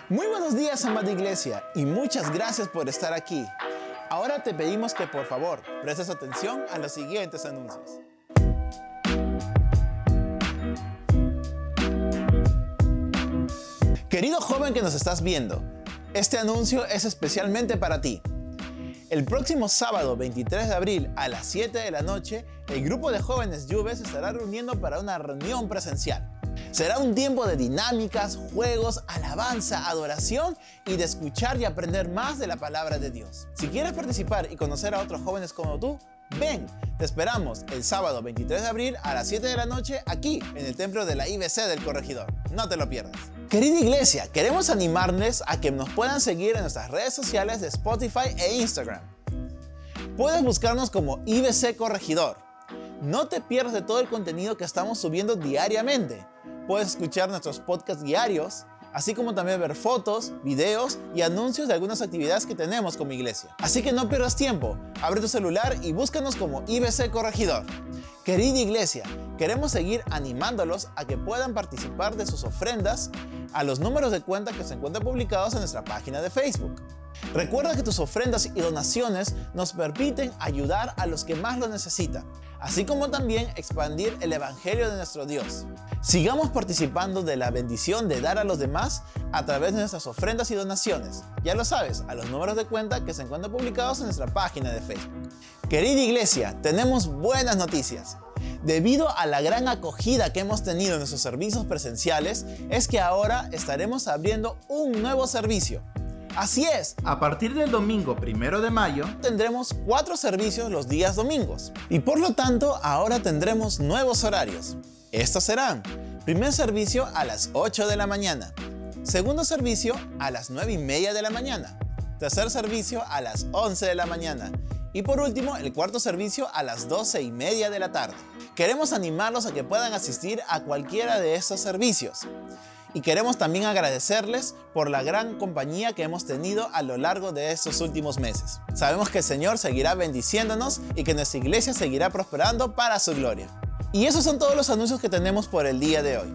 Muy buenos días, amada iglesia, y muchas gracias por estar aquí. Ahora te pedimos que por favor prestes atención a los siguientes anuncios. Querido joven que nos estás viendo, este anuncio es especialmente para ti. El próximo sábado 23 de abril a las 7 de la noche, el grupo de jóvenes Juve se estará reuniendo para una reunión presencial. Será un tiempo de dinámicas, juegos, alabanza, adoración y de escuchar y aprender más de la palabra de Dios. Si quieres participar y conocer a otros jóvenes como tú, ven, te esperamos el sábado 23 de abril a las 7 de la noche aquí en el templo de la IBC del Corregidor. No te lo pierdas. Querida iglesia, queremos animarles a que nos puedan seguir en nuestras redes sociales de Spotify e Instagram. Puedes buscarnos como IBC Corregidor. No te pierdas de todo el contenido que estamos subiendo diariamente. Puedes escuchar nuestros podcasts diarios, así como también ver fotos, videos y anuncios de algunas actividades que tenemos como iglesia. Así que no pierdas tiempo, abre tu celular y búscanos como IBC Corregidor. Querida iglesia, queremos seguir animándolos a que puedan participar de sus ofrendas a los números de cuenta que se encuentran publicados en nuestra página de Facebook. Recuerda que tus ofrendas y donaciones nos permiten ayudar a los que más lo necesitan, así como también expandir el Evangelio de nuestro Dios. Sigamos participando de la bendición de dar a los demás a través de nuestras ofrendas y donaciones. Ya lo sabes, a los números de cuenta que se encuentran publicados en nuestra página de Facebook. Querida iglesia, tenemos buenas noticias. Debido a la gran acogida que hemos tenido en nuestros servicios presenciales, es que ahora estaremos abriendo un nuevo servicio. Así es, a partir del domingo 1 de mayo tendremos 4 servicios los días domingos y por lo tanto ahora tendremos nuevos horarios. Estos serán: primer servicio a las 8 de la mañana, segundo servicio a las 9:30 de la mañana, tercer servicio a las 11 de la mañana y por último el cuarto servicio a las 12:30 de la tarde. Queremos animarlos a que puedan asistir a cualquiera de estos servicios. Y queremos también agradecerles por la gran compañía que hemos tenido a lo largo de estos últimos meses. Sabemos que el Señor seguirá bendiciéndonos y que nuestra iglesia seguirá prosperando para su gloria. Y esos son todos los anuncios que tenemos por el día de hoy.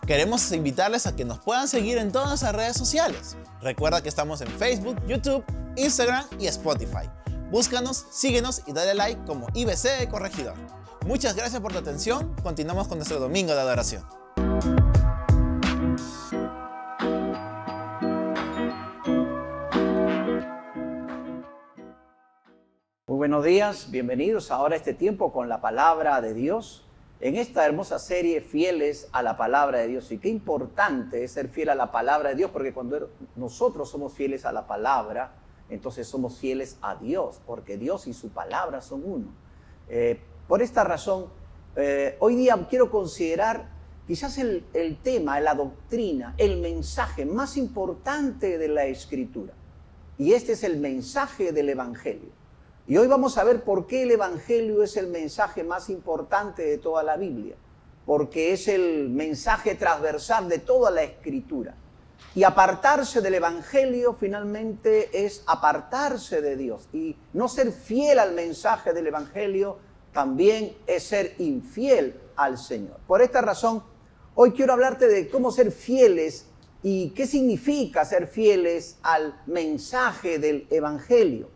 Queremos invitarles a que nos puedan seguir en todas las redes sociales. Recuerda que estamos en Facebook, YouTube, Instagram y Spotify. Búscanos, síguenos y dale like como IBC Corregidor. Muchas gracias por tu atención. Continuamos con nuestro domingo de adoración. Muy buenos días, bienvenidos ahora a este tiempo con la palabra de Dios, en esta hermosa serie Fieles a la palabra de Dios. Y qué importante es ser fiel a la palabra de Dios, porque cuando nosotros somos fieles a la palabra, entonces somos fieles a Dios, porque Dios y su palabra son uno. Por esta razón, hoy día quiero considerar quizás el tema, la doctrina, el mensaje más importante de la Escritura. Y este es el mensaje del Evangelio. Y hoy vamos a ver por qué el Evangelio es el mensaje más importante de toda la Biblia. Porque es el mensaje transversal de toda la Escritura. Y apartarse del Evangelio finalmente es apartarse de Dios. Y no ser fiel al mensaje del Evangelio también es ser infiel al Señor. Por esta razón, hoy quiero hablarte de cómo ser fieles y qué significa ser fieles al mensaje del Evangelio.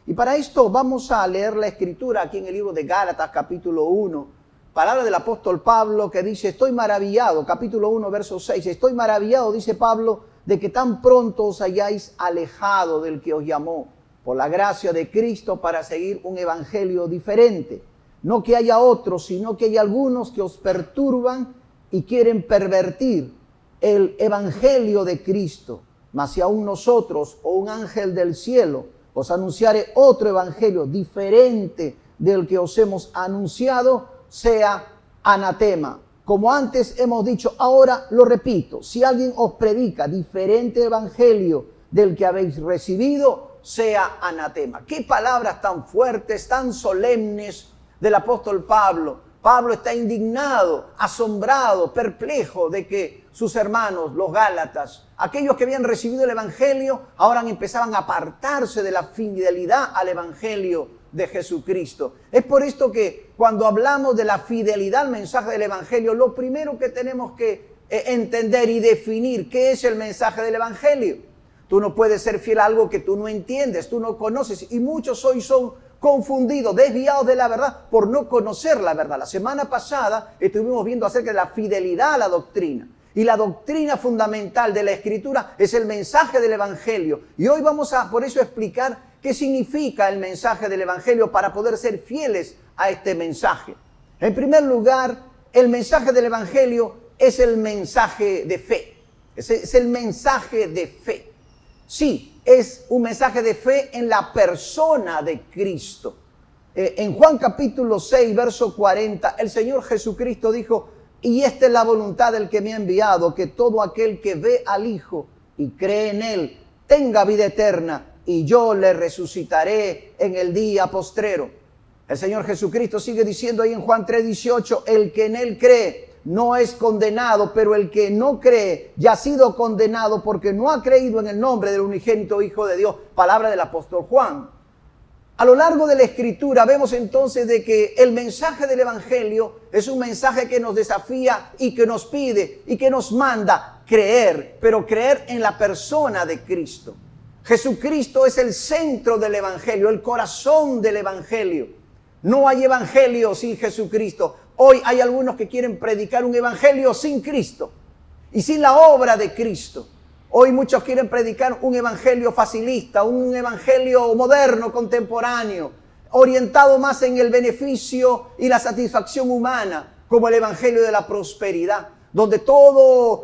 Y para esto vamos a leer la escritura aquí en el libro de Gálatas, capítulo 1. Palabra del apóstol Pablo que dice, estoy maravillado, capítulo 1, verso 6. Estoy maravillado, dice Pablo, de que tan pronto os hayáis alejado del que os llamó por la gracia de Cristo para seguir un evangelio diferente. No que haya otros, sino que hay algunos que os perturban y quieren pervertir el evangelio de Cristo. Mas si aún nosotros o un ángel del cielo os anunciare otro evangelio diferente del que os hemos anunciado, sea anatema. Como antes hemos dicho, ahora lo repito, si alguien os predica diferente evangelio del que habéis recibido, sea anatema. Qué palabras tan fuertes, tan solemnes del apóstol Pablo. Pablo está indignado, asombrado, perplejo de que sus hermanos, los Gálatas, aquellos que habían recibido el evangelio, ahora empezaban a apartarse de la fidelidad al evangelio de Jesucristo. Es por esto que cuando hablamos de la fidelidad al mensaje del evangelio, lo primero que tenemos que entender y definir qué es el mensaje del evangelio. Tú no puedes ser fiel a algo que tú no entiendes, tú no conoces, y muchos hoy son confundidos, desviados de la verdad por no conocer la verdad. La semana pasada estuvimos viendo acerca de la fidelidad a la doctrina. Y la doctrina fundamental de la Escritura es el mensaje del evangelio. Y hoy vamos a por eso explicar qué significa el mensaje del evangelio para poder ser fieles a este mensaje. En primer lugar, el mensaje del evangelio es el mensaje de fe. Es el mensaje de fe. Sí, es un mensaje de fe en la persona de Cristo. En Juan capítulo 6, verso 40, el Señor Jesucristo dijo, y esta es la voluntad del que me ha enviado, que todo aquel que ve al Hijo y cree en Él, tenga vida eterna, y yo le resucitaré en el día postrero. El Señor Jesucristo sigue diciendo ahí en Juan 3:18, el que en Él cree no es condenado, pero el que no cree ya ha sido condenado porque no ha creído en el nombre del unigénito Hijo de Dios. Palabra del apóstol Juan. A lo largo de la Escritura vemos entonces de que el mensaje del evangelio es un mensaje que nos desafía y que nos pide y que nos manda creer, pero creer en la persona de Cristo. Jesucristo es el centro del evangelio, el corazón del evangelio. No hay evangelio sin Jesucristo. Hoy hay algunos que quieren predicar un evangelio sin Cristo y sin la obra de Cristo. Hoy muchos quieren predicar un evangelio facilista, un evangelio moderno, contemporáneo, orientado más en el beneficio y la satisfacción humana, como el evangelio de la prosperidad, donde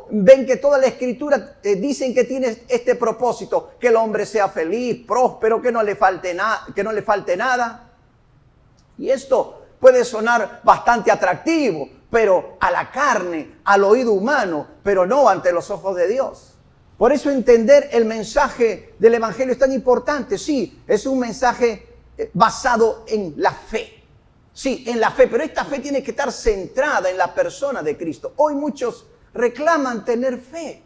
ven que toda la Escritura dicen que tiene este propósito, que el hombre sea feliz, próspero, que no le falte nada. Y esto puede sonar bastante atractivo, pero a la carne, al oído humano, pero no ante los ojos de Dios. Por eso entender el mensaje del evangelio es tan importante. Sí, es un mensaje basado en la fe. Sí, en la fe, pero esta fe tiene que estar centrada en la persona de Cristo. Hoy muchos reclaman tener fe.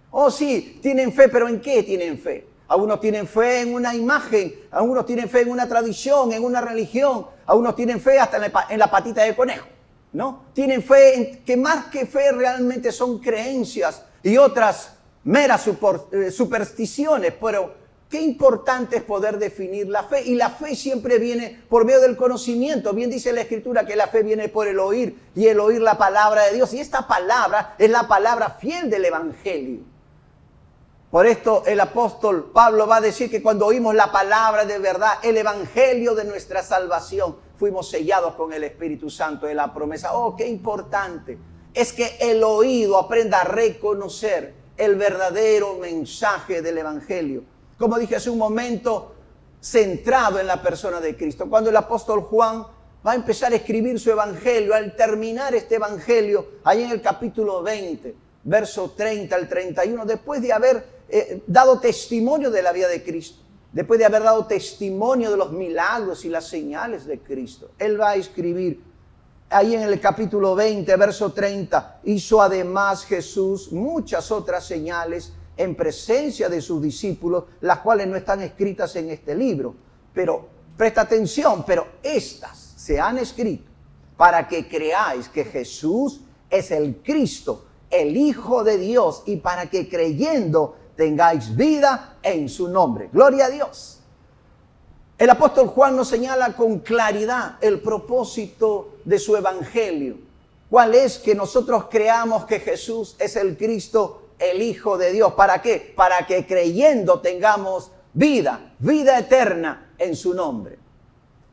Oh, sí, tienen fe, pero ¿en qué tienen fe? Algunos tienen fe en una imagen, algunos tienen fe en una tradición, en una religión, algunos tienen fe hasta en la patita de conejo, ¿no? Tienen fe en que más que fe realmente son creencias y otras meras supersticiones, pero qué importante es poder definir la fe. Y la fe siempre viene por medio del conocimiento. Bien dice la Escritura que la fe viene por el oír y el oír la palabra de Dios. Y esta palabra es la palabra fiel del evangelio. Por esto el apóstol Pablo va a decir que cuando oímos la palabra de verdad, el evangelio de nuestra salvación, fuimos sellados con el Espíritu Santo de la promesa. Oh, qué importante es que el oído aprenda a reconocer el verdadero mensaje del evangelio. Como dije hace un momento, centrado en la persona de Cristo. Cuando el apóstol Juan va a empezar a escribir su evangelio, al terminar este evangelio, ahí en el capítulo 20, verso 30 al 31, después de haber dado testimonio de la vida de Cristo, después de haber dado testimonio de los milagros y las señales de Cristo, él va a escribir ahí en el capítulo 20, verso 30, hizo además Jesús muchas otras señales en presencia de sus discípulos, las cuales no están escritas en este libro. Pero, presta atención, pero estas se han escrito para que creáis que Jesús es el Cristo, el Hijo de Dios, y para que creyendo tengáis vida en su nombre. Gloria a Dios. El apóstol Juan nos señala con claridad el propósito de su evangelio. ¿Cuál es? Que nosotros creamos que Jesús es el Cristo, el Hijo de Dios. ¿Para qué? Para que creyendo tengamos vida eterna en su nombre.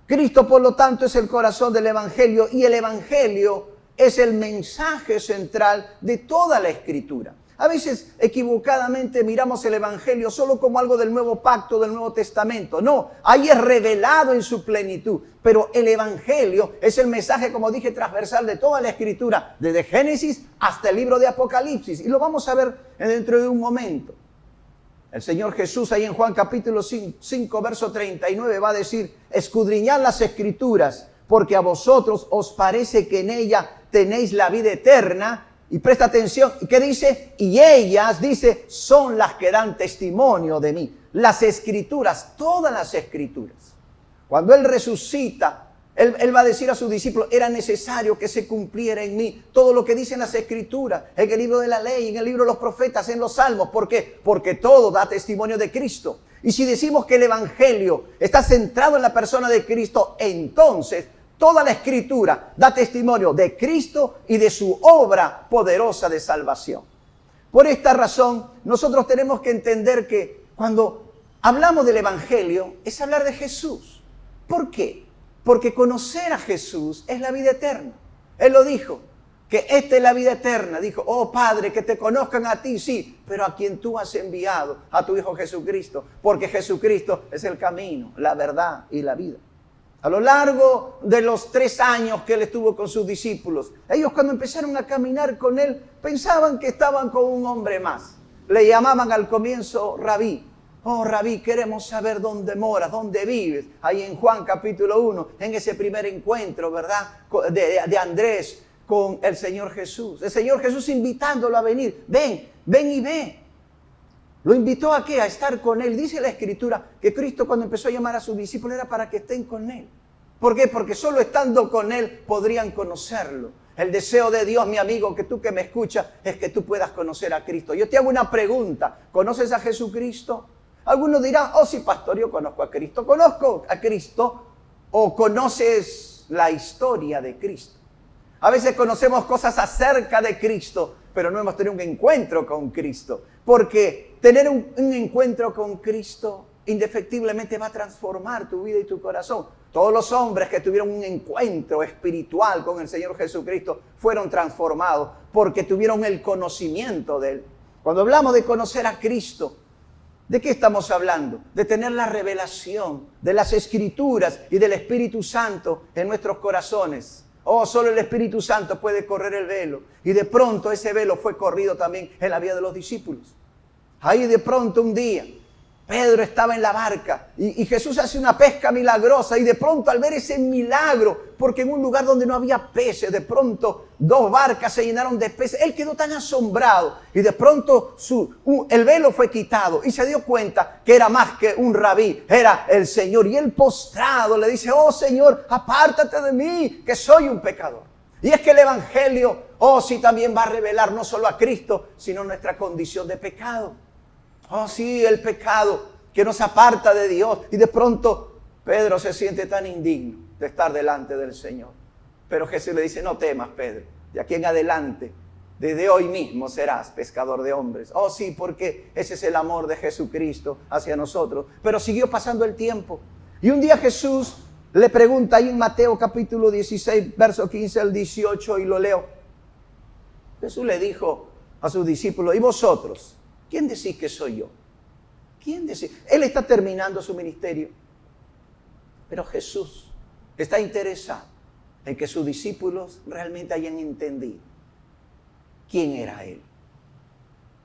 Cristo, por lo tanto, es el corazón del evangelio y el evangelio es el mensaje central de toda la Escritura. A veces equivocadamente miramos el evangelio solo como algo del nuevo pacto, del Nuevo Testamento. No, ahí es revelado en su plenitud. Pero el evangelio es el mensaje, como dije, transversal de toda la Escritura, desde Génesis hasta el libro de Apocalipsis. Y lo vamos a ver dentro de un momento. El Señor Jesús ahí en Juan capítulo 5, verso 39 va a decir: escudriñad las Escrituras, porque a vosotros os parece que en ella tenéis la vida eterna. Y presta atención, ¿qué dice? Y ellas, dice, son las que dan testimonio de mí. Las Escrituras, todas las Escrituras. Cuando Él resucita, Él va a decir a sus discípulos: era necesario que se cumpliera en mí todo lo que dicen las Escrituras, en el libro de la ley, en el libro de los profetas, en los salmos. ¿Por qué? Porque todo da testimonio de Cristo. Y si decimos que el evangelio está centrado en la persona de Cristo, entonces toda la Escritura da testimonio de Cristo y de su obra poderosa de salvación. Por esta razón, nosotros tenemos que entender que cuando hablamos del evangelio es hablar de Jesús. ¿Por qué? Porque conocer a Jesús es la vida eterna. Él lo dijo, que esta es la vida eterna. Dijo: oh Padre, que te conozcan a ti, sí, pero a quien tú has enviado, a tu Hijo Jesucristo. Porque Jesucristo es el camino, la verdad y la vida. A lo largo de los 3 años que Él estuvo con sus discípulos, ellos cuando empezaron a caminar con Él, pensaban que estaban con un hombre más. Le llamaban al comienzo Rabí. Oh Rabí, queremos saber dónde moras, dónde vives. Ahí en Juan capítulo 1, en ese primer encuentro, ¿verdad? De Andrés con el Señor Jesús. El Señor Jesús invitándolo a venir. Ven y ve. ¿Lo invitó a qué? A estar con Él. Dice la Escritura que Cristo, cuando empezó a llamar a sus discípulos, era para que estén con Él. ¿Por qué? Porque solo estando con Él podrían conocerlo. El deseo de Dios, mi amigo, que tú que me escuchas, es que tú puedas conocer a Cristo. Yo te hago una pregunta: ¿conoces a Jesucristo? Algunos dirán: oh sí, pastor, yo conozco a Cristo. ¿Conozco a Cristo o conoces la historia de Cristo? A veces conocemos cosas acerca de Cristo, pero no hemos tenido un encuentro con Cristo. Porque tener un encuentro con Cristo indefectiblemente va a transformar tu vida y tu corazón. Todos los hombres que tuvieron un encuentro espiritual con el Señor Jesucristo fueron transformados porque tuvieron el conocimiento de Él. Cuando hablamos de conocer a Cristo, ¿de qué estamos hablando? De tener la revelación de las Escrituras y del Espíritu Santo en nuestros corazones. Oh, solo el Espíritu Santo puede correr el velo. Y de pronto ese velo fue corrido también en la vida de los discípulos. Ahí de pronto un día, Pedro estaba en la barca y Jesús hace una pesca milagrosa. Y de pronto, al ver ese milagro, porque en un lugar donde no había peces, de pronto 2 barcas se llenaron de peces. Él quedó tan asombrado y de pronto el velo fue quitado y se dio cuenta que era más que un rabí, era el Señor. Y él, postrado, le dice: oh Señor, apártate de mí, que soy un pecador. Y es que el evangelio, oh sí, también va a revelar no solo a Cristo, sino nuestra condición de pecado. Oh sí, el pecado que nos aparta de Dios. Y de pronto Pedro se siente tan indigno de estar delante del Señor. Pero Jesús le dice: no temas, Pedro, de aquí en adelante, desde hoy mismo serás pescador de hombres. Oh sí, porque ese es el amor de Jesucristo hacia nosotros. Pero siguió pasando el tiempo. Y un día Jesús le pregunta ahí en Mateo capítulo 16, verso 15 al 18, y lo leo. Jesús le dijo a sus discípulos: ¿y vosotros? ¿Quién decís que soy yo? ¿Quién decís? Él está terminando su ministerio. Pero Jesús está interesado en que sus discípulos realmente hayan entendido quién era Él.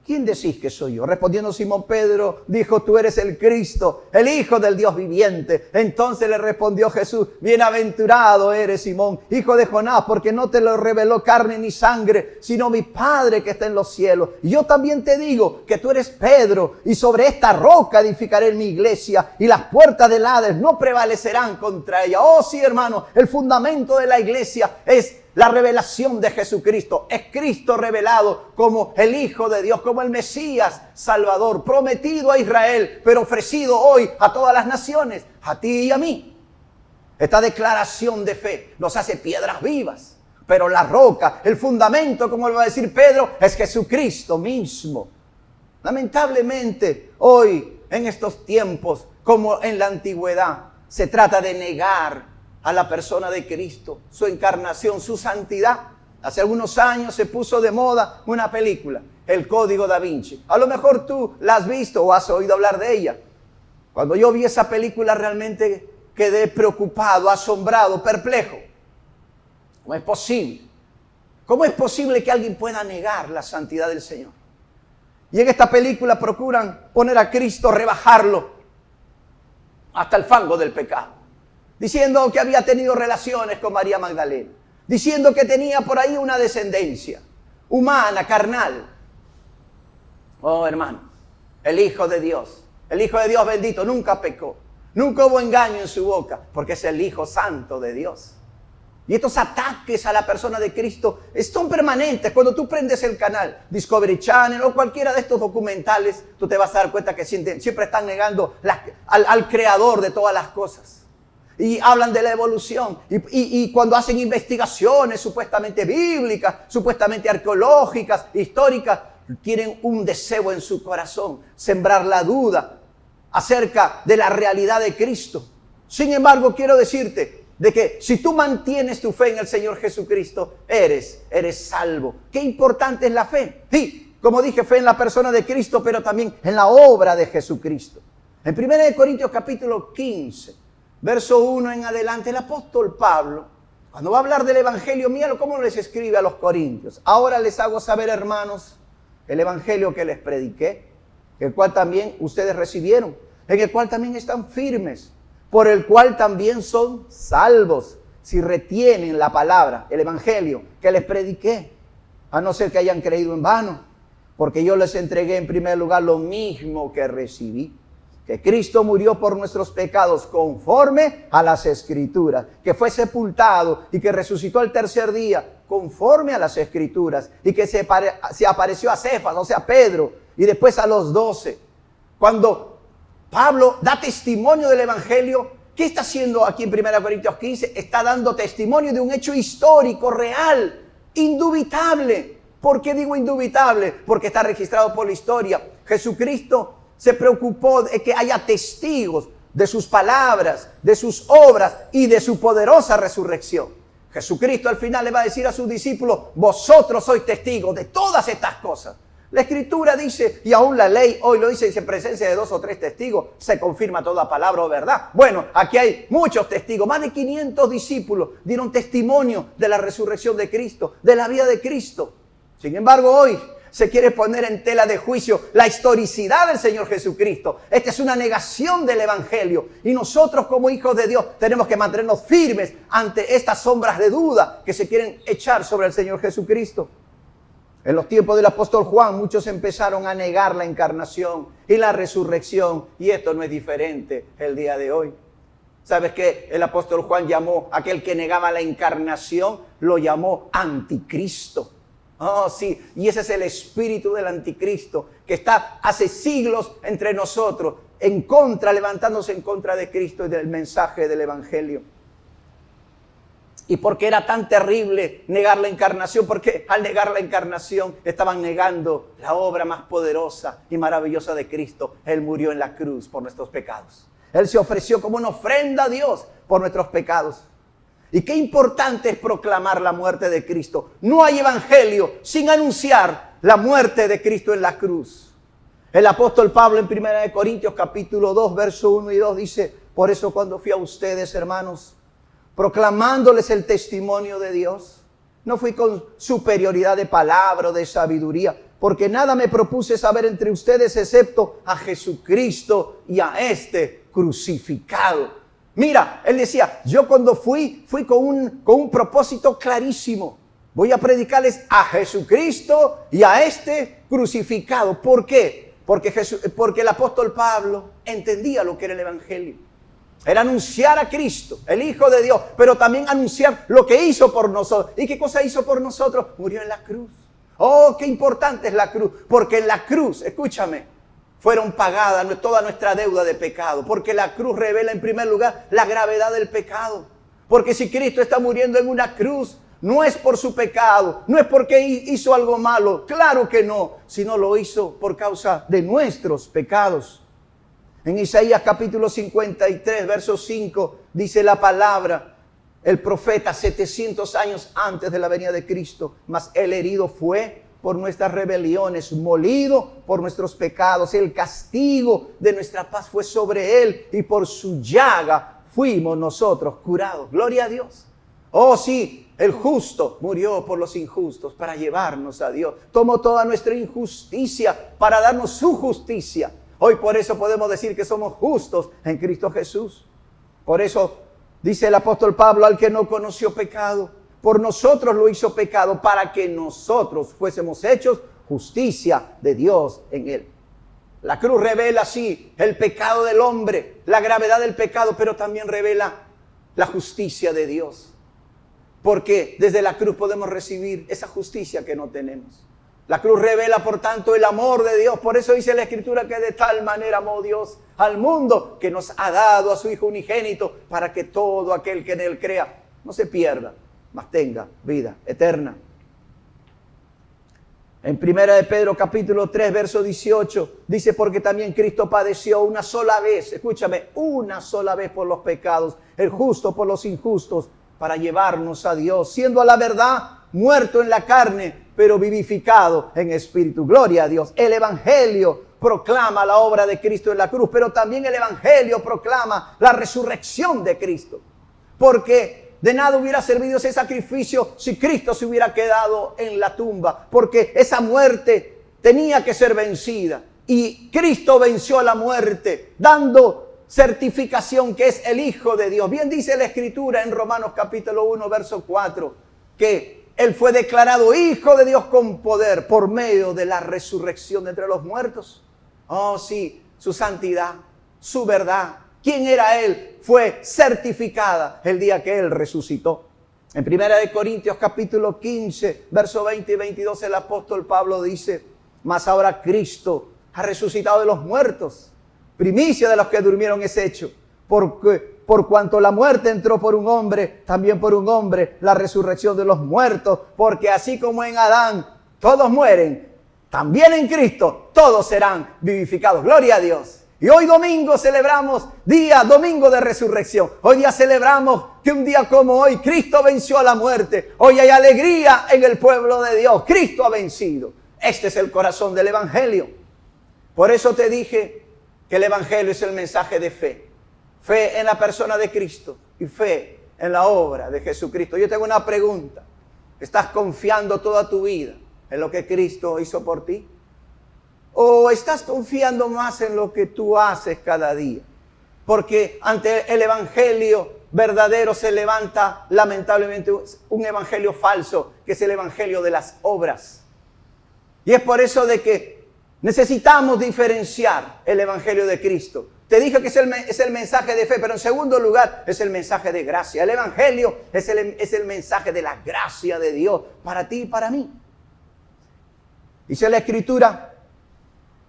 ¿Quién decís que soy yo? Respondiendo Simón Pedro, dijo: tú eres el Cristo, el Hijo del Dios viviente. Entonces le respondió Jesús: bienaventurado eres, Simón, hijo de Jonás, porque no te lo reveló carne ni sangre, sino mi Padre que está en los cielos. Y yo también te digo que tú eres Pedro, y sobre esta roca edificaré mi iglesia, y las puertas del Hades no prevalecerán contra ella. Oh sí, hermano, el fundamento de la iglesia es la revelación de Jesucristo. Es Cristo revelado como el Hijo de Dios, como el Mesías Salvador, prometido a Israel, pero ofrecido hoy a todas las naciones, a ti y a mí. Esta declaración de fe nos hace piedras vivas, pero la roca, el fundamento, como lo va a decir Pedro, es Jesucristo mismo. Lamentablemente, hoy, en estos tiempos, como en la antigüedad, se trata de negar a la persona de Cristo, su encarnación, su santidad. Hace algunos años se puso de moda una película, El Código Da Vinci. A lo mejor tú la has visto o has oído hablar de ella. Cuando yo vi esa película realmente quedé preocupado, asombrado, perplejo. ¿Cómo es posible? ¿Cómo es posible que alguien pueda negar la santidad del Señor? Y en esta película procuran poner a Cristo, rebajarlo hasta el fango del pecado, diciendo que había tenido relaciones con María Magdalena, diciendo que tenía por ahí una descendencia humana, carnal. Oh, hermano, el Hijo de Dios bendito, nunca pecó, nunca hubo engaño en su boca, porque es el Hijo Santo de Dios. Y estos ataques a la persona de Cristo son permanentes. Cuando tú prendes el canal Discovery Channel o cualquiera de estos documentales, tú te vas a dar cuenta que siempre están negando al creador de todas las cosas. Y hablan de la evolución. Y cuando hacen investigaciones supuestamente bíblicas, supuestamente arqueológicas, históricas, tienen un deseo en su corazón, sembrar la duda acerca de la realidad de Cristo. Sin embargo, quiero decirte de que si tú mantienes tu fe en el Señor Jesucristo, eres salvo. Qué importante es la fe. Sí, como dije, fe en la persona de Cristo, pero también en la obra de Jesucristo. En 1 Corintios capítulo 15, verso 1 en adelante, el apóstol Pablo, cuando va a hablar del evangelio, míralo cómo les escribe a los corintios. Ahora les hago saber, hermanos, el evangelio que les prediqué, el cual también ustedes recibieron, en el cual también están firmes, por el cual también son salvos, si retienen la palabra, el evangelio que les prediqué, a no ser que hayan creído en vano, porque yo les entregué en primer lugar lo mismo que recibí, que Cristo murió por nuestros pecados conforme a las Escrituras, que fue sepultado y que resucitó al tercer día conforme a las Escrituras, y que se apareció a Cefas, o sea, Pedro, y después a los 12. Cuando Pablo da testimonio del evangelio, ¿qué está haciendo aquí en 1 Corintios 15? Está dando testimonio de un hecho histórico, real, indubitable. ¿Por qué digo indubitable? Porque está registrado por la historia. Jesucristo se preocupó de que haya testigos de sus palabras, de sus obras y de su poderosa resurrección. Jesucristo al final le va a decir a sus discípulos: vosotros sois testigos de todas estas cosas. La Escritura dice, y aún la ley hoy lo dice, en presencia de 2 o 3 testigos se confirma toda palabra o verdad. Bueno, aquí hay muchos testigos, más de 500 discípulos dieron testimonio de la resurrección de Cristo, de la vida de Cristo. Sin embargo, hoy se quiere poner en tela de juicio la historicidad del Señor Jesucristo. Esta es una negación del evangelio, y nosotros como hijos de Dios tenemos que mantenernos firmes ante estas sombras de duda que se quieren echar sobre el Señor Jesucristo. En los tiempos del apóstol Juan, muchos empezaron a negar la encarnación y la resurrección, y esto no es diferente el día de hoy. ¿Sabes qué? El apóstol Juan llamó a aquel que negaba la encarnación, lo llamó anticristo. Oh, sí, y ese es el espíritu del anticristo que está hace siglos entre nosotros, levantándose en contra de Cristo y del mensaje del evangelio. ¿Y por qué era tan terrible negar la encarnación? Porque al negar la encarnación estaban negando la obra más poderosa y maravillosa de Cristo. Él murió en la cruz por nuestros pecados. Él se ofreció como una ofrenda a Dios por nuestros pecados. Y qué importante es proclamar la muerte de Cristo. No hay evangelio sin anunciar la muerte de Cristo en la cruz. El apóstol Pablo en 1 Corintios capítulo 2, verso 1 y 2 dice: por eso cuando fui a ustedes, hermanos, proclamándoles el testimonio de Dios, no fui con superioridad de palabra o de sabiduría, porque nada me propuse saber entre ustedes excepto a Jesucristo y a este crucificado. Mira, él decía, yo cuando fui con un propósito clarísimo. Voy a predicarles a Jesucristo y a este crucificado. ¿Por qué? Porque el apóstol Pablo entendía lo que era el evangelio. Era anunciar a Cristo, el Hijo de Dios, pero también anunciar lo que hizo por nosotros. ¿Y qué cosa hizo por nosotros? Murió en la cruz. Oh, qué importante es la cruz, porque en la cruz, escúchame, fueron pagadas toda nuestra deuda de pecado, porque la cruz revela en primer lugar la gravedad del pecado. Porque si Cristo está muriendo en una cruz, no es por su pecado, no es porque hizo algo malo, claro que no, sino lo hizo por causa de nuestros pecados. En Isaías capítulo 53, verso 5, dice la palabra, el profeta 700 años antes de la venida de Cristo, mas el herido fue por nuestras rebeliones, molido por nuestros pecados, el castigo de nuestra paz fue sobre él y por su llaga fuimos nosotros curados. Gloria a Dios. Oh sí, el justo murió por los injustos para llevarnos a Dios. Tomó toda nuestra injusticia para darnos su justicia. Hoy por eso podemos decir que somos justos en Cristo Jesús. Por eso dice el apóstol Pablo, al que no conoció pecado, por nosotros lo hizo pecado para que nosotros fuésemos hechos justicia de Dios en él. La cruz revela, sí, el pecado del hombre, la gravedad del pecado, pero también revela la justicia de Dios. Porque desde la cruz podemos recibir esa justicia que no tenemos. La cruz revela, por tanto, el amor de Dios. Por eso dice la Escritura que de tal manera amó Dios al mundo que nos ha dado a su Hijo unigénito para que todo aquel que en él crea no se pierda, mas tenga vida eterna. En 1 de Pedro capítulo 3, verso 18, dice, porque también Cristo padeció una sola vez, escúchame, una sola vez por los pecados, el justo por los injustos, para llevarnos a Dios, siendo a la verdad muerto en la carne, pero vivificado en espíritu. Gloria a Dios. El Evangelio proclama la obra de Cristo en la cruz, pero también el Evangelio proclama la resurrección de Cristo. Porque de nada hubiera servido ese sacrificio si Cristo se hubiera quedado en la tumba, porque esa muerte tenía que ser vencida. Y Cristo venció a la muerte, dando certificación que es el Hijo de Dios. Bien dice la Escritura en Romanos capítulo 1, verso 4, que Él fue declarado Hijo de Dios con poder por medio de la resurrección de entre los muertos. Oh sí, su santidad, su verdad, quién era Él, fue certificada el día que Él resucitó. En 1 de Corintios capítulo 15, verso 20 y 22, el apóstol Pablo dice, mas ahora Cristo ha resucitado de los muertos, primicia de los que durmieron es hecho, porque por cuanto la muerte entró por un hombre, también por un hombre la resurrección de los muertos, porque así como en Adán todos mueren, también en Cristo todos serán vivificados. Gloria a Dios. Y hoy domingo celebramos domingo de resurrección. Hoy día celebramos que un día como hoy Cristo venció a la muerte. Hoy hay alegría en el pueblo de Dios. Cristo ha vencido. Este es el corazón del Evangelio. Por eso te dije que el Evangelio es el mensaje de fe. Fe en la persona de Cristo y fe en la obra de Jesucristo. Yo tengo una pregunta. ¿Estás confiando toda tu vida en lo que Cristo hizo por ti? ¿O estás confiando más en lo que tú haces cada día? Porque ante el evangelio verdadero se levanta lamentablemente un evangelio falso, que es el evangelio de las obras. Y es por eso de que necesitamos diferenciar el evangelio de Cristo. Te dije que es el mensaje de fe, pero en segundo lugar es el mensaje de gracia. El evangelio es el mensaje de la gracia de Dios para ti y para mí. Dice la Escritura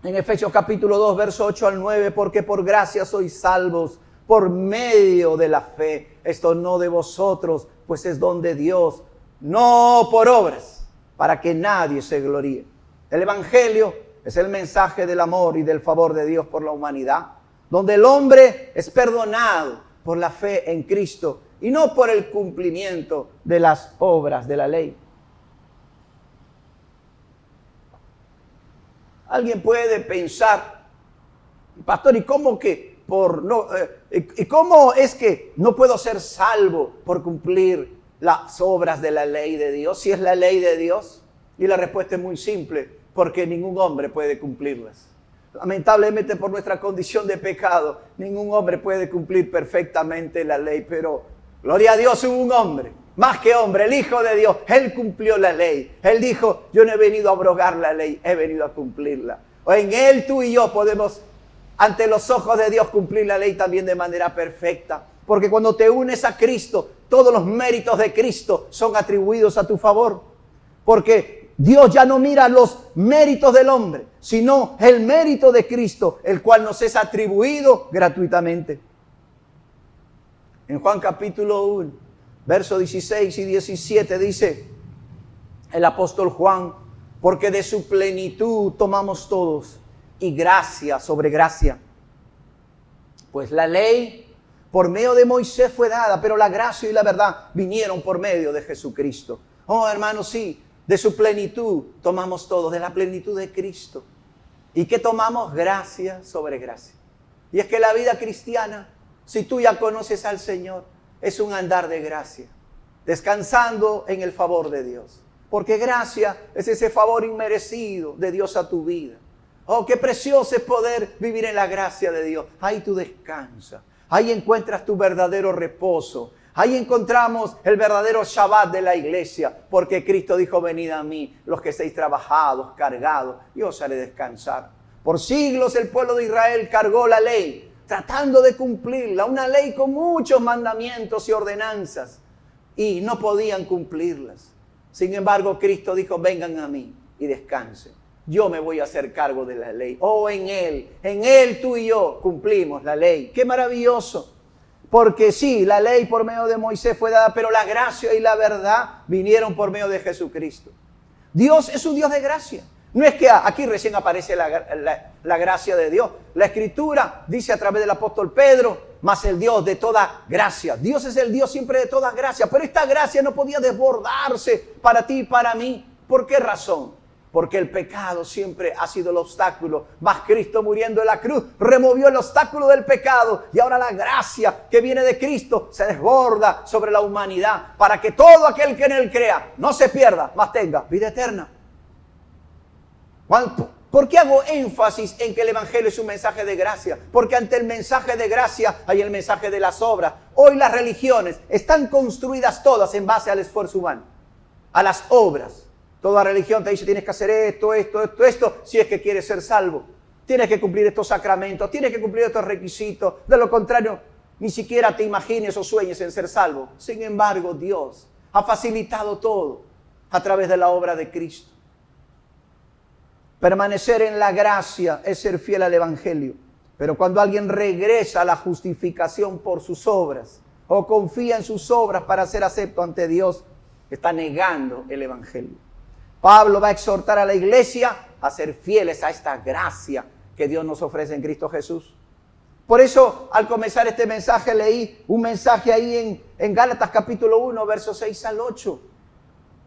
en Efesios capítulo 2, verso 8 al 9, porque por gracia sois salvos por medio de la fe. Esto no de vosotros, pues es don de Dios, no por obras, para que nadie se gloríe. El evangelio es el mensaje del amor y del favor de Dios por la humanidad, donde el hombre es perdonado por la fe en Cristo y no por el cumplimiento de las obras de la ley. Alguien puede pensar, pastor, ¿y cómo es que no puedo ser salvo por cumplir las obras de la ley de Dios? Si es la ley de Dios. Y la respuesta es muy simple, porque ningún hombre puede cumplirlas. Lamentablemente por nuestra condición de pecado, ningún hombre puede cumplir perfectamente la ley, pero gloria a Dios, hubo un hombre, más que hombre, el Hijo de Dios. Él cumplió la ley. Él dijo, yo no he venido a abrogar la ley, he venido a cumplirla. O en Él tú y yo podemos ante los ojos de Dios cumplir la ley también de manera perfecta. Porque cuando te unes a Cristo, todos los méritos de Cristo son atribuidos a tu favor. Porque Dios ya no mira los méritos del hombre, sino el mérito de Cristo, el cual nos es atribuido gratuitamente. En Juan capítulo 1, versos 16 y 17 dice el apóstol Juan, porque de su plenitud tomamos todos, y gracia sobre gracia. Pues la ley por medio de Moisés fue dada, pero la gracia y la verdad vinieron por medio de Jesucristo. Oh, hermanos, sí, de su plenitud tomamos todos, de la plenitud de Cristo. ¿Y qué tomamos? Gracia sobre gracia. Y es que la vida cristiana, si tú ya conoces al Señor, es un andar de gracia, descansando en el favor de Dios. Porque gracia es ese favor inmerecido de Dios a tu vida. Oh, qué precioso es poder vivir en la gracia de Dios. Ahí tú descansas. Ahí encuentras tu verdadero reposo. Ahí encontramos el verdadero Shabbat de la iglesia. Porque Cristo dijo, venid a mí, los que estéis trabajados, cargados, y os haré descansar. Por siglos el pueblo de Israel cargó la ley, tratando de cumplirla. Una ley con muchos mandamientos y ordenanzas. Y no podían cumplirlas. Sin embargo, Cristo dijo, vengan a mí y descansen. Yo me voy a hacer cargo de la ley. Oh, en Él tú y yo cumplimos la ley. ¡Qué maravilloso! Porque sí, la ley por medio de Moisés fue dada, pero la gracia y la verdad vinieron por medio de Jesucristo. Dios es un Dios de gracia. No es que aquí recién aparece la gracia de Dios. La Escritura dice a través del apóstol Pedro, mas el Dios de toda gracia. Dios es el Dios siempre de toda gracia, pero esta gracia no podía desbordarse para ti y para mí. ¿Por qué razón? Porque el pecado siempre ha sido el obstáculo. Mas Cristo muriendo en la cruz removió el obstáculo del pecado. Y ahora la gracia que viene de Cristo se desborda sobre la humanidad. Para que todo aquel que en Él crea no se pierda, mas tenga vida eterna. ¿Por qué hago énfasis en que el Evangelio es un mensaje de gracia? Porque ante el mensaje de gracia hay el mensaje de las obras. Hoy las religiones están construidas todas en base al esfuerzo humano, a las obras. Toda religión te dice, tienes que hacer esto, si es que quieres ser salvo. Tienes que cumplir estos sacramentos, tienes que cumplir estos requisitos. De lo contrario, ni siquiera te imagines o sueñes en ser salvo. Sin embargo, Dios ha facilitado todo a través de la obra de Cristo. Permanecer en la gracia es ser fiel al Evangelio. Pero cuando alguien regresa a la justificación por sus obras o confía en sus obras para ser acepto ante Dios, está negando el Evangelio. Pablo va a exhortar a la iglesia a ser fieles a esta gracia que Dios nos ofrece en Cristo Jesús. Por eso, al comenzar este mensaje, leí un mensaje ahí en Gálatas capítulo 1, versos 6 al 8,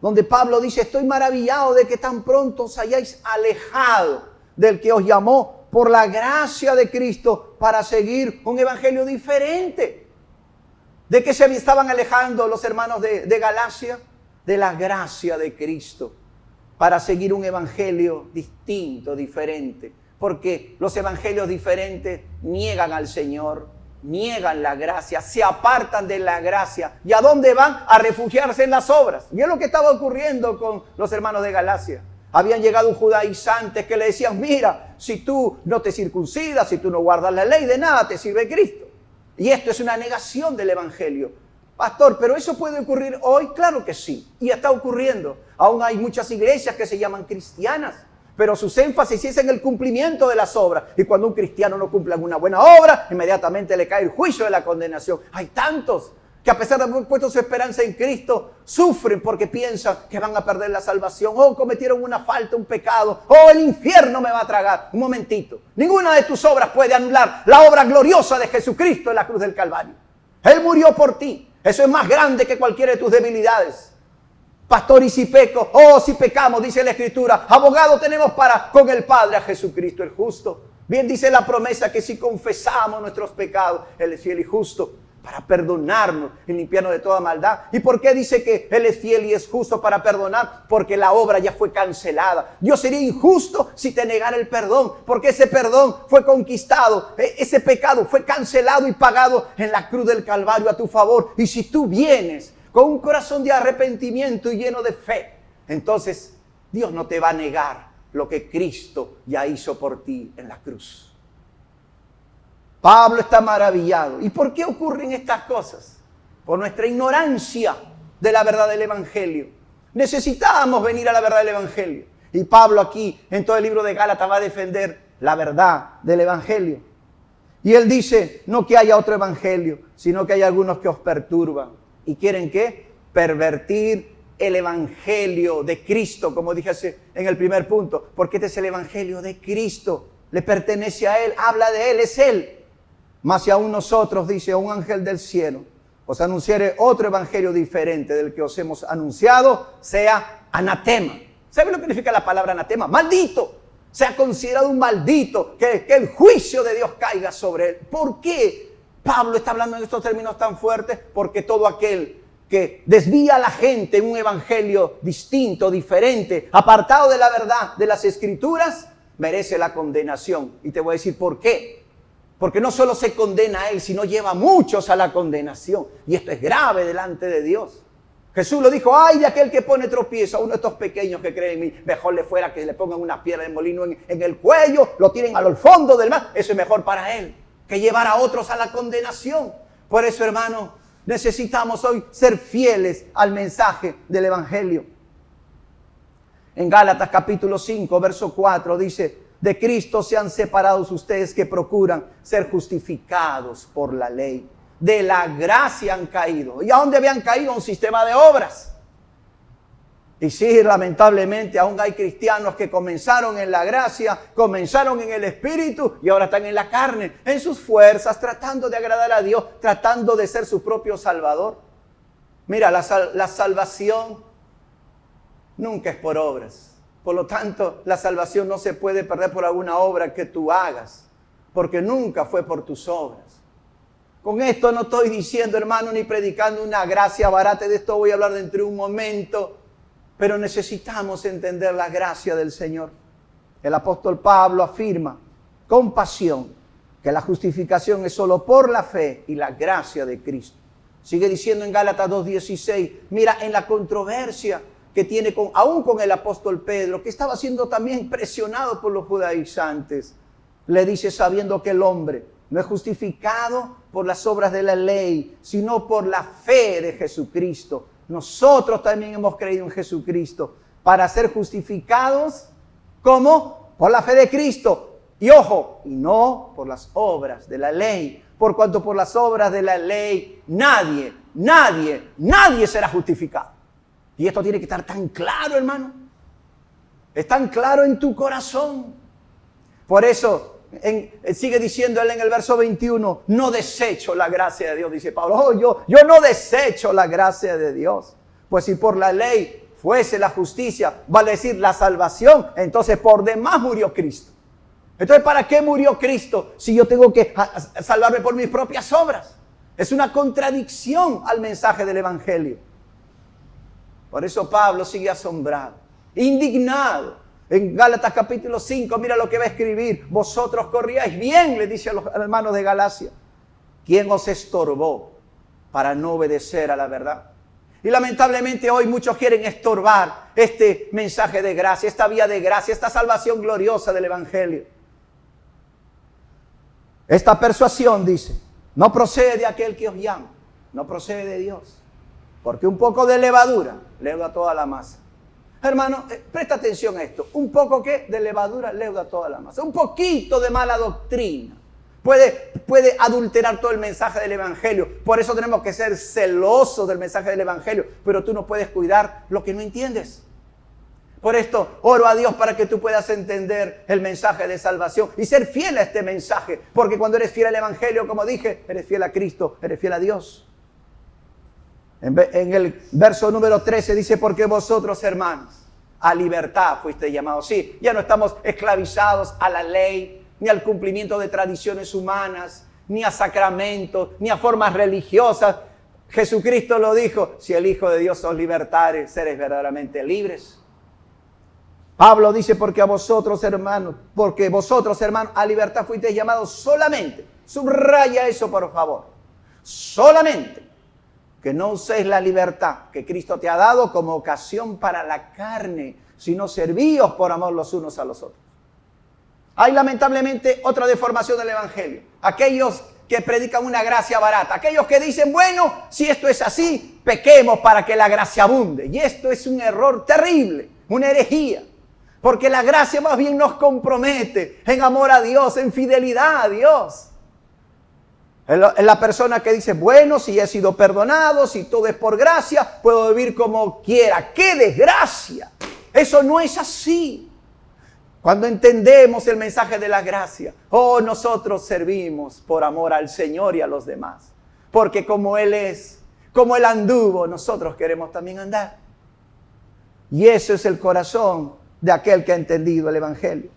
donde Pablo dice, estoy maravillado de que tan pronto os hayáis alejado del que os llamó por la gracia de Cristo para seguir un evangelio diferente. ¿De qué se estaban alejando los hermanos de Galacia? De la gracia de Cristo, para seguir un evangelio distinto, diferente. Porque los evangelios diferentes niegan al Señor, niegan la gracia, se apartan de la gracia. ¿Y a dónde van? A refugiarse en las obras. Y es lo que estaba ocurriendo con los hermanos de Galacia. Habían llegado judaizantes que le decían, mira, si tú no te circuncidas, si tú no guardas la ley, de nada te sirve Cristo. Y esto es una negación del evangelio. Pastor, ¿pero eso puede ocurrir hoy? Claro que sí, y está ocurriendo. Aún hay muchas iglesias que se llaman cristianas, pero sus énfasis es en el cumplimiento de las obras. Y cuando un cristiano no cumple alguna buena obra, inmediatamente le cae el juicio de la condenación. Hay tantos que a pesar de haber puesto su esperanza en Cristo, sufren porque piensan que van a perder la salvación. Oh, cometieron una falta, un pecado. Oh, el infierno me va a tragar. Un momentito. Ninguna de tus obras puede anular la obra gloriosa de Jesucristo en la cruz del Calvario. Él murió por ti. Eso es más grande que cualquiera de tus debilidades. Pastor, y si peco, oh, si pecamos, dice la Escritura, abogado tenemos con el Padre a Jesucristo el justo. Bien dice la promesa que si confesamos nuestros pecados, Él es fiel y justo para perdonarnos y limpiarnos de toda maldad. ¿Y por qué dice que Él es fiel y es justo para perdonar? Porque la obra ya fue cancelada. Dios sería injusto si te negara el perdón, porque ese perdón fue conquistado, ese pecado fue cancelado y pagado en la cruz del Calvario a tu favor. Y si tú vienes con un corazón de arrepentimiento y lleno de fe, entonces Dios no te va a negar lo que Cristo ya hizo por ti en la cruz. Pablo está maravillado. ¿Y por qué ocurren estas cosas? Por nuestra ignorancia de la verdad del Evangelio. Necesitábamos venir a la verdad del Evangelio. Y Pablo aquí, en todo el libro de Gálatas, va a defender la verdad del Evangelio. Y él dice, no que haya otro Evangelio, sino que hay algunos que os perturban. ¿Y quieren qué? Pervertir el Evangelio de Cristo, como dije en el primer punto. Porque este es el Evangelio de Cristo. Le pertenece a Él, habla de Él, es Él. Mas si aún nosotros, dice un ángel del cielo, os anunciare otro evangelio diferente del que os hemos anunciado, sea anatema. ¿Sabe lo que significa la palabra anatema? Maldito. Sea considerado un maldito, que el juicio de Dios caiga sobre él. ¿Por qué Pablo está hablando en estos términos tan fuertes? Porque todo aquel que desvía a la gente en un evangelio distinto, diferente, apartado de la verdad de las Escrituras, merece la condenación. Y te voy a decir por qué. Porque no solo se condena a él, sino lleva a muchos a la condenación. Y esto es grave delante de Dios. Jesús lo dijo, ay de aquel que pone tropiezo a uno de estos pequeños que creen en mí. Mejor le fuera que le pongan una piedra de molino en el cuello, lo tiren al fondo del mar. Eso es mejor para él que llevar a otros a la condenación. Por eso, hermano, necesitamos hoy ser fieles al mensaje del Evangelio. En Gálatas capítulo 5, verso 4 dice, de Cristo sean separados ustedes que procuran ser justificados por la ley. De la gracia han caído. ¿Y a dónde habían caído? Un sistema de obras. Y sí, lamentablemente aún hay cristianos que comenzaron en la gracia, comenzaron en el Espíritu y ahora están en la carne, en sus fuerzas, tratando de agradar a Dios, tratando de ser su propio Salvador. Mira, la salvación nunca es por obras. Por lo tanto, la salvación no se puede perder por alguna obra que tú hagas, porque nunca fue por tus obras. Con esto no estoy diciendo, hermano, ni predicando una gracia barata. De esto voy a hablar dentro de un momento. Pero necesitamos entender la gracia del Señor. El apóstol Pablo afirma con pasión que la justificación es solo por la fe y la gracia de Cristo. Sigue diciendo en Gálatas 2:16, mira, en la controversia que tiene aún con el apóstol Pedro, que estaba siendo también presionado por los judaizantes, le dice, sabiendo que el hombre no es justificado por las obras de la ley, sino por la fe de Jesucristo. Nosotros también hemos creído en Jesucristo para ser justificados, ¿cómo? Por la fe de Cristo. Y ojo, y no por las obras de la ley. Por cuanto por las obras de la ley nadie será justificado. Y esto tiene que estar tan claro, hermano. Es tan claro en tu corazón. Por eso sigue diciendo él en el verso 21, no desecho la gracia de Dios, dice Pablo. Yo no desecho la gracia de Dios. Pues si por la ley fuese la justicia, vale decir la salvación, entonces por demás murió Cristo. Entonces, ¿para qué murió Cristo si yo tengo que salvarme por mis propias obras? Es una contradicción al mensaje del Evangelio. Por eso Pablo sigue asombrado, indignado. En Gálatas capítulo 5, mira lo que va a escribir. Vosotros corríais bien, le dice a los hermanos de Galacia. ¿Quién os estorbó para no obedecer a la verdad? Y lamentablemente hoy muchos quieren estorbar este mensaje de gracia, esta vía de gracia, esta salvación gloriosa del Evangelio. Esta persuasión, dice, no procede de aquel que os llama, no procede de Dios. Porque un poco de levadura leuda toda la masa. Hermano, presta atención a esto. Un poco ¿qué? De levadura leuda toda la masa. Un poquito de mala doctrina puede adulterar todo el mensaje del Evangelio. Por eso tenemos que ser celosos del mensaje del Evangelio. Pero tú no puedes cuidar lo que no entiendes. Por esto, oro a Dios para que tú puedas entender el mensaje de salvación y ser fiel a este mensaje. Porque cuando eres fiel al Evangelio, como dije, eres fiel a Cristo, eres fiel a Dios. En el verso número 13 dice, porque vosotros, hermanos, a libertad fuiste llamados. Sí, ya no estamos esclavizados a la ley, ni al cumplimiento de tradiciones humanas, ni a sacramentos, ni a formas religiosas. Jesucristo lo dijo, si el Hijo de Dios os libertare, seréis verdaderamente libres. Pablo dice, porque vosotros, hermanos, a libertad fuiste llamados solamente. Subraya eso, por favor. Solamente. Que no uséis la libertad que Cristo te ha dado como ocasión para la carne, sino servíos por amor los unos a los otros. Hay lamentablemente otra deformación del evangelio. Aquellos que predican una gracia barata. Aquellos que dicen, bueno, si esto es así, pequemos para que la gracia abunde. Y esto es un error terrible, una herejía. Porque la gracia más bien nos compromete en amor a Dios, en fidelidad a Dios. Es la persona que dice, bueno, si he sido perdonado, si todo es por gracia, puedo vivir como quiera. ¡Qué desgracia! Eso no es así. Cuando entendemos el mensaje de la gracia, nosotros servimos por amor al Señor y a los demás. Porque como Él es, como Él anduvo, nosotros queremos también andar. Y eso es el corazón de aquel que ha entendido el evangelio.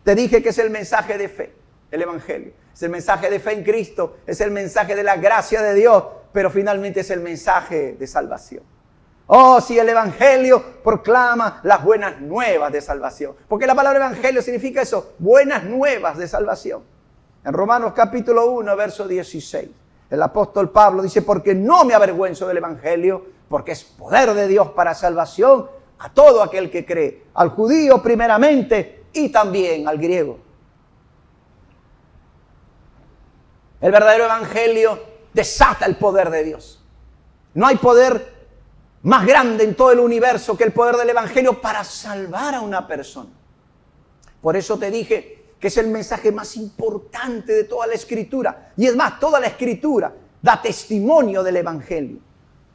Te dije que es el mensaje de fe, el evangelio. Es el mensaje de fe en Cristo, es el mensaje de la gracia de Dios, pero finalmente es el mensaje de salvación. Si el evangelio proclama las buenas nuevas de salvación. Porque la palabra evangelio significa eso, buenas nuevas de salvación. En Romanos capítulo 1, verso 16, el apóstol Pablo dice, porque no me avergüenzo del evangelio, porque es poder de Dios para salvación a todo aquel que cree, al judío primeramente y también al griego. El verdadero evangelio desata el poder de Dios. No hay poder más grande en todo el universo que el poder del evangelio para salvar a una persona. Por eso te dije que es el mensaje más importante de toda la Escritura. Y es más, toda la Escritura da testimonio del evangelio.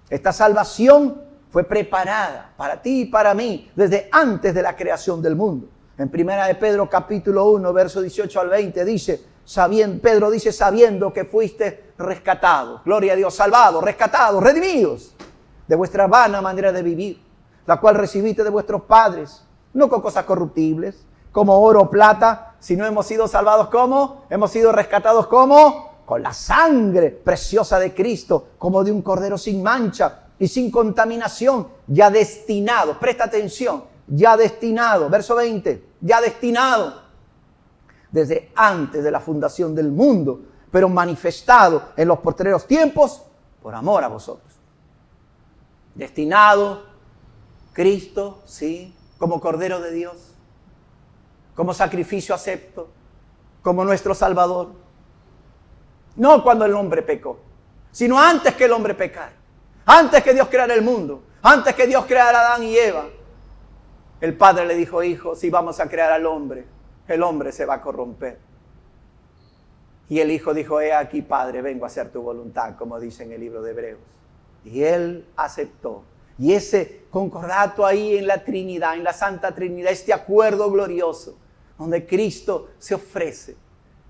Esta salvación fue preparada para ti y para mí desde antes de la creación del mundo. En 1 de Pedro capítulo 1, verso 18 al 20 dice, Pedro dice, sabiendo que fuiste rescatados, gloria a Dios, salvados, rescatados, redimidos de vuestra vana manera de vivir, la cual recibiste de vuestros padres, no con cosas corruptibles, como oro o plata, sino hemos sido salvados ¿cómo? Hemos sido rescatados ¿cómo? Con la sangre preciosa de Cristo, como de un cordero sin mancha y sin contaminación, ya destinado, presta atención, ya destinado, verso 20, ya destinado desde antes de la fundación del mundo, pero manifestado en los postreros tiempos por amor a vosotros. Destinado, Cristo, sí, como Cordero de Dios, como sacrificio acepto, como nuestro Salvador. No cuando el hombre pecó, sino antes que el hombre pecara, antes que Dios creara el mundo, antes que Dios creara a Adán y Eva. El Padre le dijo, hijo, si vamos a crear al hombre, el hombre se va a corromper. Y el hijo dijo, he aquí, Padre, vengo a hacer tu voluntad, como dice en el libro de Hebreos. Y él aceptó. Y ese concordato ahí en la Trinidad, en la Santa Trinidad, este acuerdo glorioso, donde Cristo se ofrece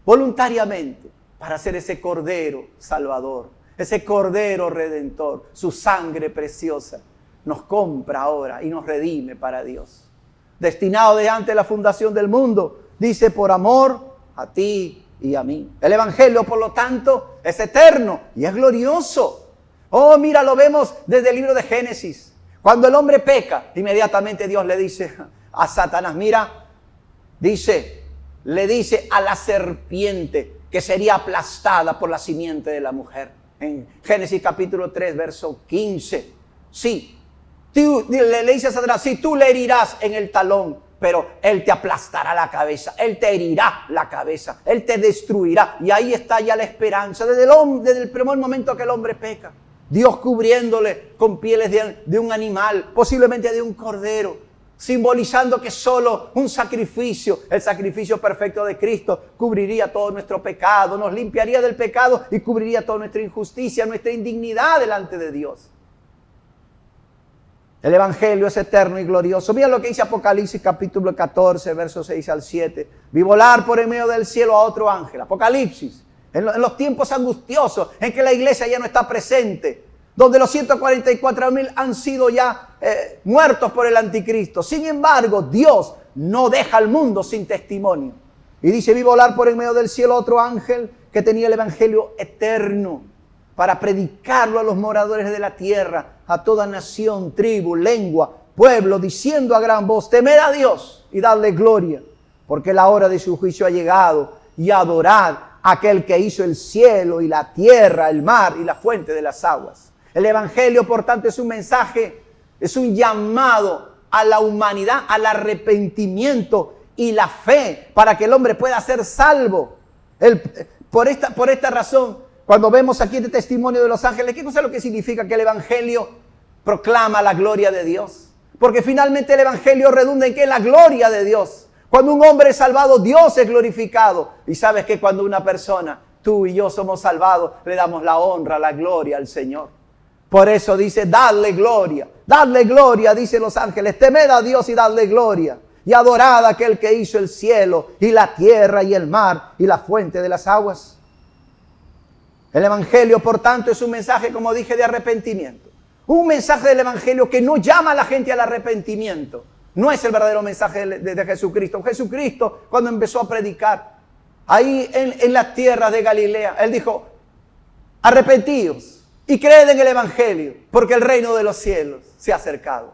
voluntariamente para ser ese Cordero Salvador, ese Cordero Redentor, su sangre preciosa, nos compra ahora y nos redime para Dios. Destinado de antes de la fundación del mundo, dice, por amor a ti y a mí. El evangelio, por lo tanto, es eterno y es glorioso. Mira, lo vemos desde el libro de Génesis. Cuando el hombre peca, inmediatamente Dios le dice a Satanás, mira, le dice a la serpiente que sería aplastada por la simiente de la mujer. En Génesis capítulo 3, verso 15. Sí, le dice a Satanás, sí, tú le herirás en el talón, pero él te aplastará la cabeza, él te herirá la cabeza, él te destruirá. Y ahí está ya la esperanza, desde el primer momento que el hombre peca. Dios cubriéndole con pieles de un animal, posiblemente de un cordero, simbolizando que solo un sacrificio, el sacrificio perfecto de Cristo, cubriría todo nuestro pecado, nos limpiaría del pecado y cubriría toda nuestra injusticia, nuestra indignidad delante de Dios. El evangelio es eterno y glorioso. Mira lo que dice Apocalipsis capítulo 14, versos 6 al 7. Vi volar por en medio del cielo a otro ángel. Apocalipsis. En los tiempos angustiosos en que la iglesia ya no está presente, donde los 144,000 han sido ya muertos por el anticristo. Sin embargo, Dios no deja al mundo sin testimonio. Y dice, vi volar por en medio del cielo otro ángel que tenía el evangelio eterno para predicarlo a los moradores de la tierra, a toda nación, tribu, lengua, pueblo, diciendo a gran voz, temed a Dios y dadle gloria, porque la hora de su juicio ha llegado, y adorad aquel que hizo el cielo y la tierra, el mar y la fuente de las aguas. El evangelio, por tanto, es un mensaje, es un llamado a la humanidad, al arrepentimiento y la fe para que el hombre pueda ser salvo. Por esta razón, cuando vemos aquí este testimonio de los ángeles, ¿qué cosa es lo que significa que el evangelio proclama la gloria de Dios? Porque finalmente el evangelio redunda en que la gloria de Dios. Cuando un hombre es salvado, Dios es glorificado. Y sabes que cuando una persona, tú y yo somos salvados, le damos la honra, la gloria al Señor. Por eso dice, dadle gloria, dicen los ángeles, temed a Dios y dadle gloria. Y adorad a aquel que hizo el cielo y la tierra y el mar y la fuente de las aguas. El evangelio, por tanto, es un mensaje, como dije, de arrepentimiento. Un mensaje del evangelio que no llama a la gente al arrepentimiento. No es el verdadero mensaje de Jesucristo. Jesucristo, cuando empezó a predicar ahí en las tierras de Galilea, Él dijo, arrepentíos y creed en el evangelio, porque el reino de los cielos se ha acercado.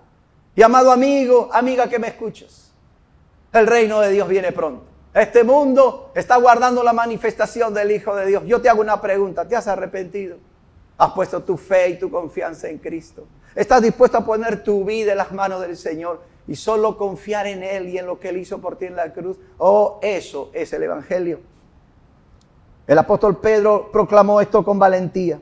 Y amado amigo, amiga que me escuchas, el reino de Dios viene pronto. Este mundo está guardando la manifestación del Hijo de Dios. Yo te hago una pregunta, ¿te has arrepentido? ¿Has puesto tu fe y tu confianza en Cristo? ¿Estás dispuesto a poner tu vida en las manos del Señor y solo confiar en Él y en lo que Él hizo por ti en la cruz? Oh, eso es el evangelio. El apóstol Pedro proclamó esto con valentía.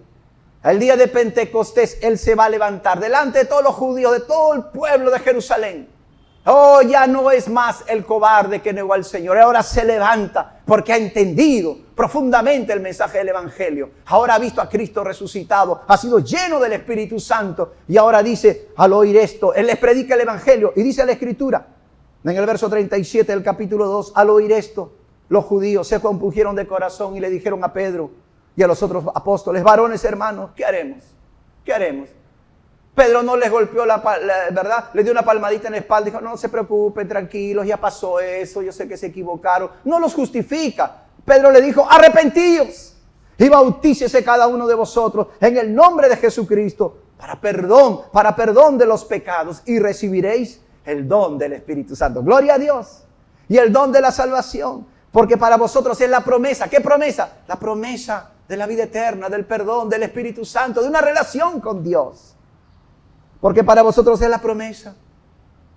El día de Pentecostés Él se va a levantar delante de todos los judíos, de todo el pueblo de Jerusalén. Oh, ya no es más el cobarde que negó al Señor. Ahora se levanta porque ha entendido profundamente el mensaje del evangelio. Ahora ha visto a Cristo resucitado, ha sido lleno del Espíritu Santo. Y ahora dice, al oír esto, Él les predica el evangelio. Y dice la Escritura, en el verso 37 del capítulo 2, al oír esto, los judíos se compungieron de corazón y le dijeron a Pedro y a los otros apóstoles, varones hermanos, ¿qué haremos? ¿Qué haremos? Pedro no les golpeó ¿verdad? Les dio una palmadita en la espalda, dijo, no se preocupen, tranquilos, ya pasó eso, yo sé que se equivocaron. No los justifica. Pedro le dijo, arrepentíos y bautícese cada uno de vosotros en el nombre de Jesucristo para perdón de los pecados y recibiréis el don del Espíritu Santo. Gloria a Dios. Y el don de la salvación, porque para vosotros es la promesa. ¿Qué promesa? La promesa de la vida eterna, del perdón, del Espíritu Santo, de una relación con Dios. Porque para vosotros es la promesa,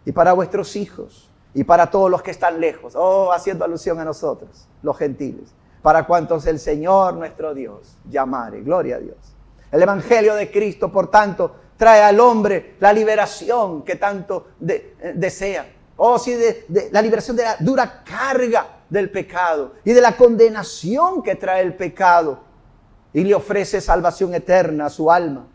y para vuestros hijos, y para todos los que están lejos. Oh, haciendo alusión a nosotros, los gentiles. Para cuantos el Señor nuestro Dios llamare. Gloria a Dios. El Evangelio de Cristo, por tanto, trae al hombre la liberación que tanto desea. Oh, sí, de la liberación de la dura carga del pecado y de la condenación que trae el pecado. Y le ofrece salvación eterna a su alma.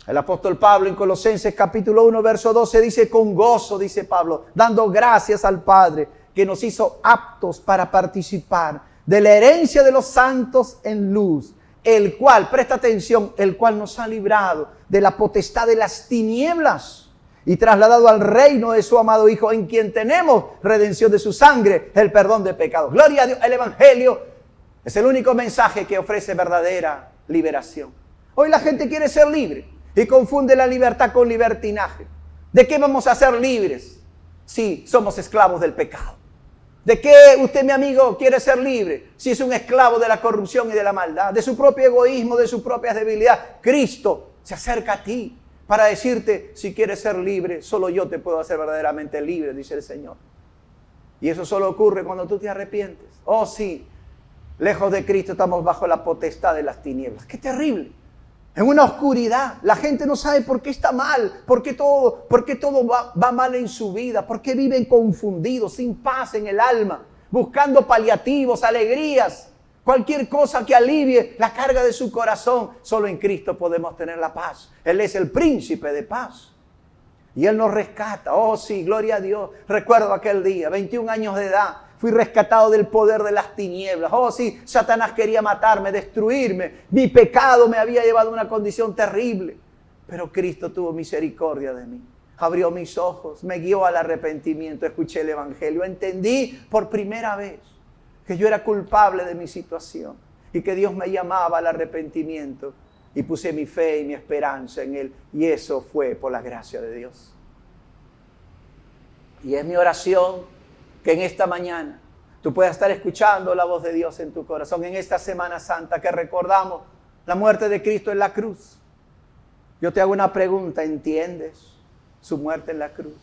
El apóstol Pablo en Colosenses capítulo 1 verso 12 dice, con gozo, dice Pablo, dando gracias al Padre que nos hizo aptos para participar de la herencia de los santos en luz, el cual, presta atención, el cual nos ha librado de la potestad de las tinieblas y trasladado al reino de su amado Hijo, en quien tenemos redención de su sangre, el perdón de pecados. Gloria a Dios, el Evangelio es el único mensaje que ofrece verdadera liberación. Hoy la gente quiere ser libre y confunde la libertad con libertinaje. ¿De qué vamos a ser libres si somos esclavos del pecado? ¿De qué usted, mi amigo, quiere ser libre si es un esclavo de la corrupción y de la maldad, de su propio egoísmo, de sus propias debilidades? Cristo se acerca a ti para decirte, si quieres ser libre, solo yo te puedo hacer verdaderamente libre, dice el Señor. Y eso solo ocurre cuando tú te arrepientes. Oh, sí, lejos de Cristo estamos bajo la potestad de las tinieblas. ¡Qué terrible! En una oscuridad, la gente no sabe por qué está mal, por qué todo va mal en su vida, por qué viven confundidos, sin paz en el alma, buscando paliativos, alegrías, cualquier cosa que alivie la carga de su corazón. Solo en Cristo podemos tener la paz. Él es el príncipe de paz y Él nos rescata. Oh sí, gloria a Dios. Recuerdo aquel día, 21 años de edad. Fui rescatado del poder de las tinieblas. Oh sí, Satanás quería matarme, destruirme. Mi pecado me había llevado a una condición terrible. Pero Cristo tuvo misericordia de mí. Abrió mis ojos, me guió al arrepentimiento. Escuché el Evangelio. Entendí por primera vez que yo era culpable de mi situación y que Dios me llamaba al arrepentimiento. Y puse mi fe y mi esperanza en Él. Y eso fue por la gracia de Dios. Y es mi oración que en esta mañana tú puedas estar escuchando la voz de Dios en tu corazón. En esta Semana Santa que recordamos la muerte de Cristo en la cruz. Yo te hago una pregunta, ¿entiendes su muerte en la cruz?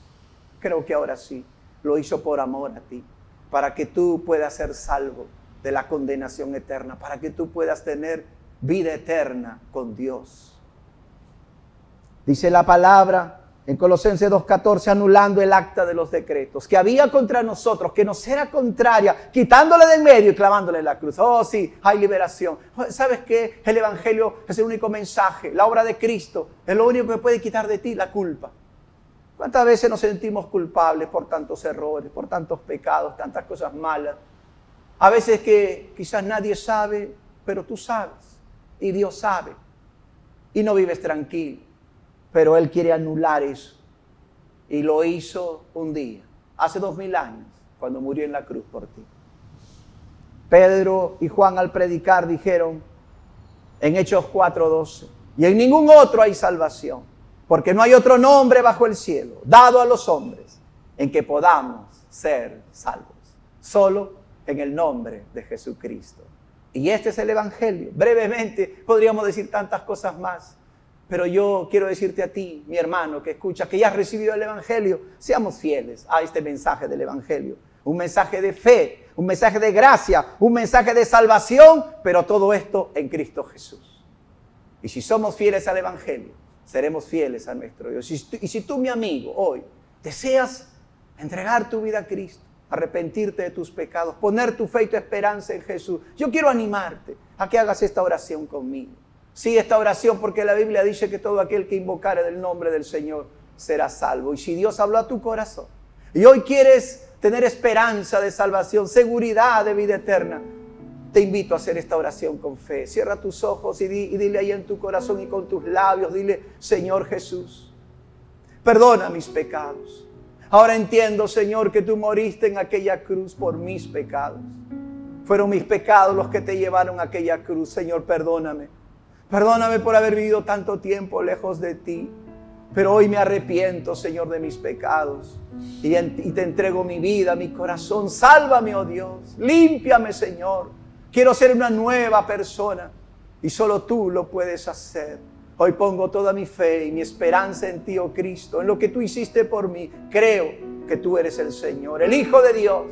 Creo que ahora sí. lo hizo por amor a ti, para que tú puedas ser salvo de la condenación eterna, para que tú puedas tener vida eterna con Dios. Dice la palabra en Colosenses 2:14, anulando el acta de los decretos que había contra nosotros, que nos era contraria, quitándole de en medio y clavándole en la cruz. Oh sí, hay liberación. ¿Sabes qué? El Evangelio es el único mensaje, la obra de Cristo es lo único que puede quitar de ti la culpa. ¿Cuántas veces nos sentimos culpables por tantos errores, por tantos pecados, tantas cosas malas? A veces que quizás nadie sabe, pero tú sabes y Dios sabe y no vives tranquilo. Pero Él quiere anular eso. Y lo hizo un día, hace 2000 años, cuando murió en la cruz por ti. Pedro y Juan al predicar dijeron en Hechos 4:12, y en ningún otro hay salvación, porque no hay otro nombre bajo el cielo, dado a los hombres, en que podamos ser salvos. Solo en el nombre de Jesucristo. Y este es el Evangelio. Brevemente podríamos decir tantas cosas más. Pero yo quiero decirte a ti, mi hermano, que escucha, que ya has recibido el Evangelio, seamos fieles a este mensaje del Evangelio. Un mensaje de fe, un mensaje de gracia, un mensaje de salvación, pero todo esto en Cristo Jesús. Y si somos fieles al Evangelio, seremos fieles a nuestro Dios. Y si tú, mi amigo, hoy deseas entregar tu vida a Cristo, arrepentirte de tus pecados, poner tu fe y tu esperanza en Jesús, yo quiero animarte a que hagas esta oración conmigo. Sí, esta oración, porque la Biblia dice que todo aquel que invocare del nombre del Señor será salvo. Y si Dios habló a tu corazón y hoy quieres tener esperanza de salvación, seguridad de vida eterna, te invito a hacer esta oración con fe. Cierra tus ojos y dile ahí en tu corazón y con tus labios, dile: Señor Jesús, perdona mis pecados. Ahora entiendo, Señor, que tú moriste en aquella cruz por mis pecados. Fueron mis pecados los que te llevaron a aquella cruz. Señor, perdóname. Perdóname por haber vivido tanto tiempo lejos de ti. Pero hoy me arrepiento, Señor, de mis pecados. Y te entrego mi vida, mi corazón. Sálvame, oh Dios. Límpiame, Señor. Quiero ser una nueva persona. Y solo tú lo puedes hacer. Hoy pongo toda mi fe y mi esperanza en ti, oh Cristo. En lo que tú hiciste por mí. Creo que tú eres el Señor, el Hijo de Dios.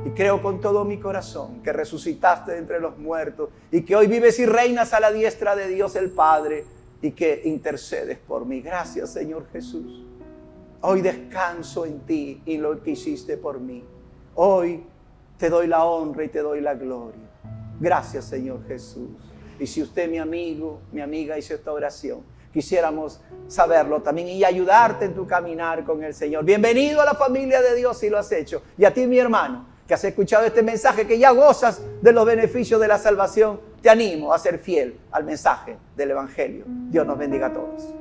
Y creo con todo mi corazón que resucitaste de entre los muertos y que hoy vives y reinas a la diestra de Dios el Padre y que intercedes por mí. Gracias, Señor Jesús. Hoy descanso en ti y lo que hiciste por mí. Hoy te doy la honra y te doy la gloria. Gracias, Señor Jesús. Y si usted, mi amigo, mi amiga, hizo esta oración, quisiéramos saberlo también y ayudarte en tu caminar con el Señor. Bienvenido a la familia de Dios si lo has hecho. Y a ti, mi hermano, que has escuchado este mensaje, que ya gozas de los beneficios de la salvación, te animo a ser fiel al mensaje del Evangelio. Dios nos bendiga a todos.